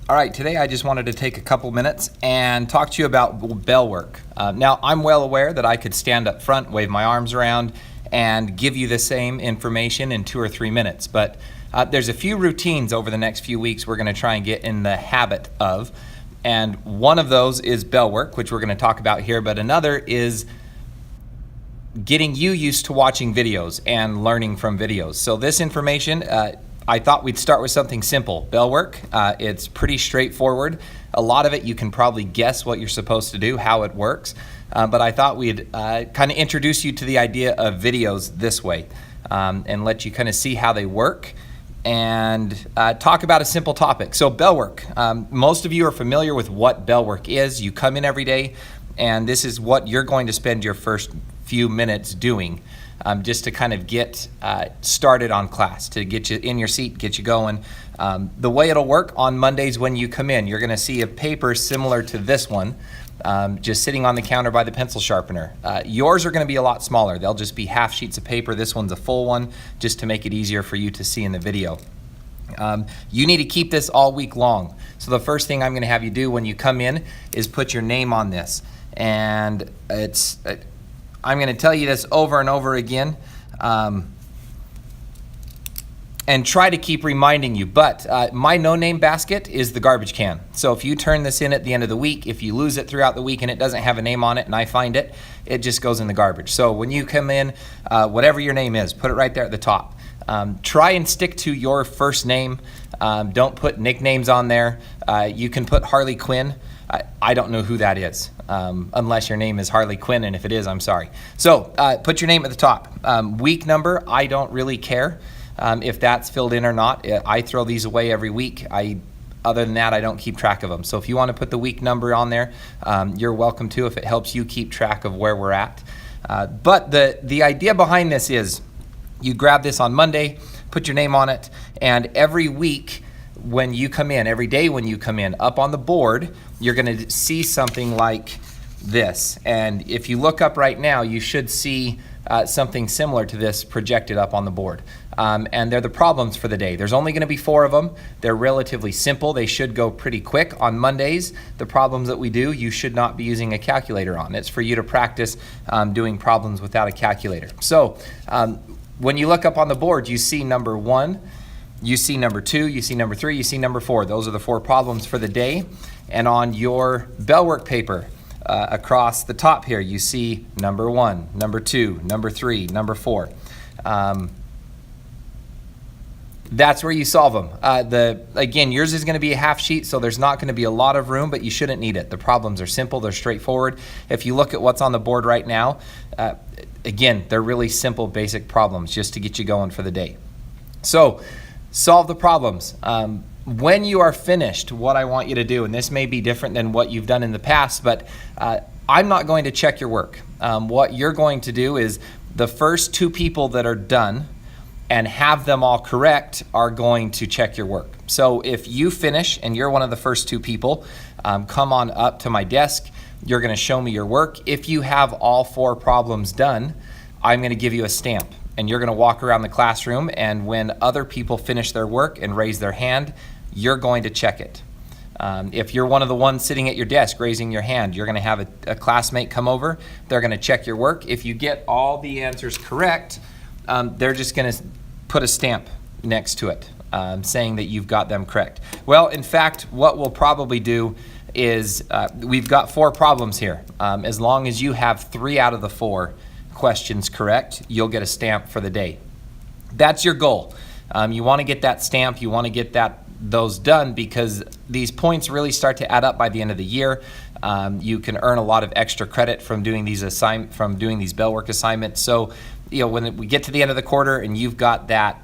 All right, today I just wanted to take a couple minutes and talk to you about Bellwork. Now, I'm well aware that I could stand up front, wave my arms around, and give you the same information in 2 or 3 minutes, but there's a few routines over the next few weeks we're going to try and get in the habit of, and one of those is Bellwork, which we're going to talk about here, but another is getting you used to watching videos and learning from videos. So this information, I thought we'd start with something simple. Bellwork, it's pretty straightforward. A lot of it you can probably guess what you're supposed to do, how it works, but I thought we'd kind of introduce you to the idea of videos this way and let you kind of see how they work and talk about a simple topic. So Bellwork, most of you are familiar with what Bellwork is. You come in every day and this is what you're going to spend your first few minutes doing. Just to kind of get started on class, to get you in your seat, get you going. The way it'll work on Mondays when you come in, you're going to see a paper similar to this one, just sitting on the counter by the pencil sharpener. Yours are going to be a lot smaller. They'll just be half sheets of paper. This one's a full one, just to make it easier for you to see in the video. You need to keep this all week long. So the first thing I'm going to have you do when you come in is put your name on this. And I'm going to tell you this over and over again and try to keep reminding you, but my no-name basket is the garbage can. So if you turn this in at the end of the week, if you lose it throughout the week and it doesn't have a name on it and I find it, it just goes in the garbage. So when you come in, whatever your name is, put it right there at the top. Try and stick to your first name. Don't put nicknames on there. You can put Harley Quinn. I don't know who that is, unless your name is Harley Quinn, and if it is, I'm sorry. So put your name at the top. Week number, I don't really care if that's filled in or not. I throw these away every week. Other than that, I don't keep track of them. So if you want to put the week number on there, you're welcome to if it helps you keep track of where we're at. But the idea behind this is you grab this on Monday, put your name on it, and every week when you come in, every day when you come in, up on the board, you're going to see something like this. And if you look up right now, you should see something similar to this projected up on the board. And they're the problems for the day. There's only going to be 4 of them. They're relatively simple. They should go pretty quick. On Mondays, the problems that we do, you should not be using a calculator on. It's for you to practice doing problems without a calculator. So when you look up on the board, you see number 1, you see number 2, you see number 3, you see number 4. Those are the 4 problems for the day. And on your Bellwork paper, across the top here, you see number 1, number 2, number 3, number 4. That's where you solve them. Again, yours is going to be a half sheet, so there's not going to be a lot of room, but you shouldn't need it. The problems are simple, they're straightforward. If you look at what's on the board right now, again, they're really simple, basic problems just to get you going for the day. So, solve the problems. When you are finished, what I want you to do, and this may be different than what you've done in the past, but I'm not going to check your work. What you're going to do is the first 2 people that are done and have them all correct are going to check your work. So if you finish and you're one of the first 2 people, come on up to my desk. You're going to show me your work. If you have all 4 problems done, I'm going to give you a stamp. And you're going to walk around the classroom, and when other people finish their work and raise their hand, you're going to check it. If you're one of the ones sitting at your desk raising your hand, you're going to have a classmate come over. They're going to check your work. If you get all the answers correct, they're just going to put a stamp next to it saying that you've got them correct. Well, in fact, what we'll probably do is we've got 4 problems here. As long as you have 3 out of the 4 questions correct, you'll get a stamp for the day. That's your goal. You want to get that stamp, you want to get those done, because these points really start to add up by the end of the year. You can earn a lot of extra credit from doing these Bellwork assignments. So, when we get to the end of the quarter and you've got that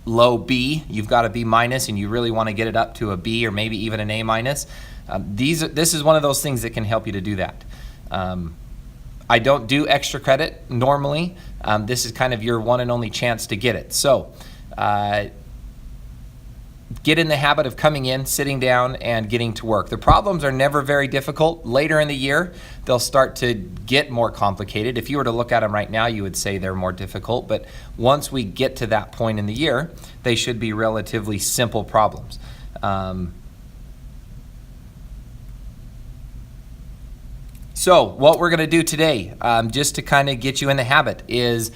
low B, you've got a B minus, and you really want to get it up to a B or maybe even an A minus, this is one of those things that can help you to do that. I don't do extra credit normally. This is kind of your one and only chance to get it. So get in the habit of coming in, sitting down, and getting to work. The problems are never very difficult. Later in the year, they'll start to get more complicated. If you were to look at them right now, you would say they're more difficult. But once we get to that point in the year, they should be relatively simple problems. So what we're gonna do today, just to kind of get you in the habit, is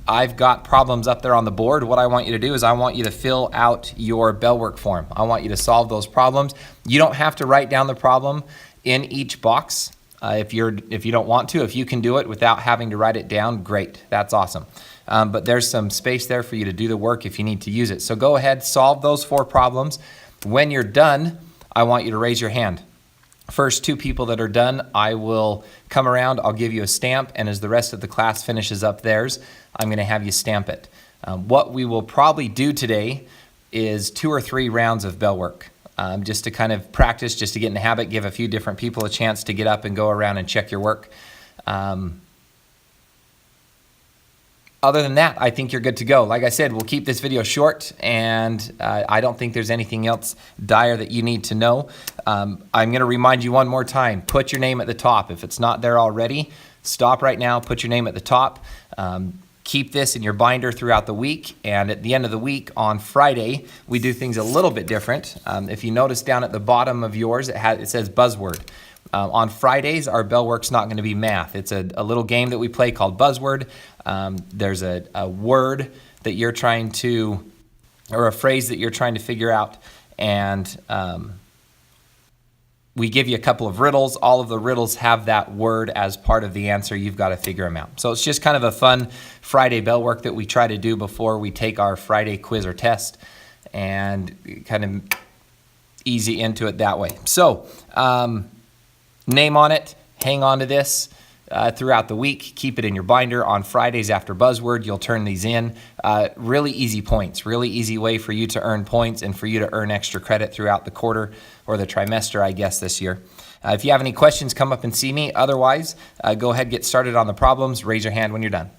I've got problems up there on the board. What I want you to do is I want you to fill out your Bellwork form. I want you to solve those problems. You don't have to write down the problem in each box if you don't want to. If you can do it without having to write it down, great, that's awesome. But there's some space there for you to do the work if you need to use it. So go ahead, solve those 4 problems. When you're done, I want you to raise your hand. First 2 people that are done, I will come around, I'll give you a stamp, and as the rest of the class finishes up theirs, I'm gonna have you stamp it. What we will probably do today is 2 or 3 rounds of Bellwork, just to kind of practice, just to get in the habit, give a few different people a chance to get up and go around and check your work. Other than that, I think you're good to go. Like I said, we'll keep this video short, and I don't think there's anything else dire that you need to know. I'm gonna remind you one more time, put your name at the top. If it's not there already, stop right now, put your name at the top. Keep this in your binder throughout the week, and at the end of the week on Friday, we do things a little bit different. If you notice down at the bottom of yours, it says buzzword. On Fridays, our Bellwork's not going to be math. It's a little game that we play called Buzzword. There's a word that you're trying to, or a phrase that you're trying to figure out, and we give you a couple of riddles. All of the riddles have that word as part of the answer. You've got to figure them out. So it's just kind of a fun Friday Bellwork that we try to do before we take our Friday quiz or test, and kind of ease you into it that way. So, name on it, hang on to this throughout the week, keep it in your binder. On Fridays after Buzzword, you'll turn these in. Really easy points, really easy way for you to earn points and for you to earn extra credit throughout the quarter or the trimester, I guess, this year. If you have any questions, come up and see me. Otherwise, go ahead, get started on the problems. Raise your hand when you're done.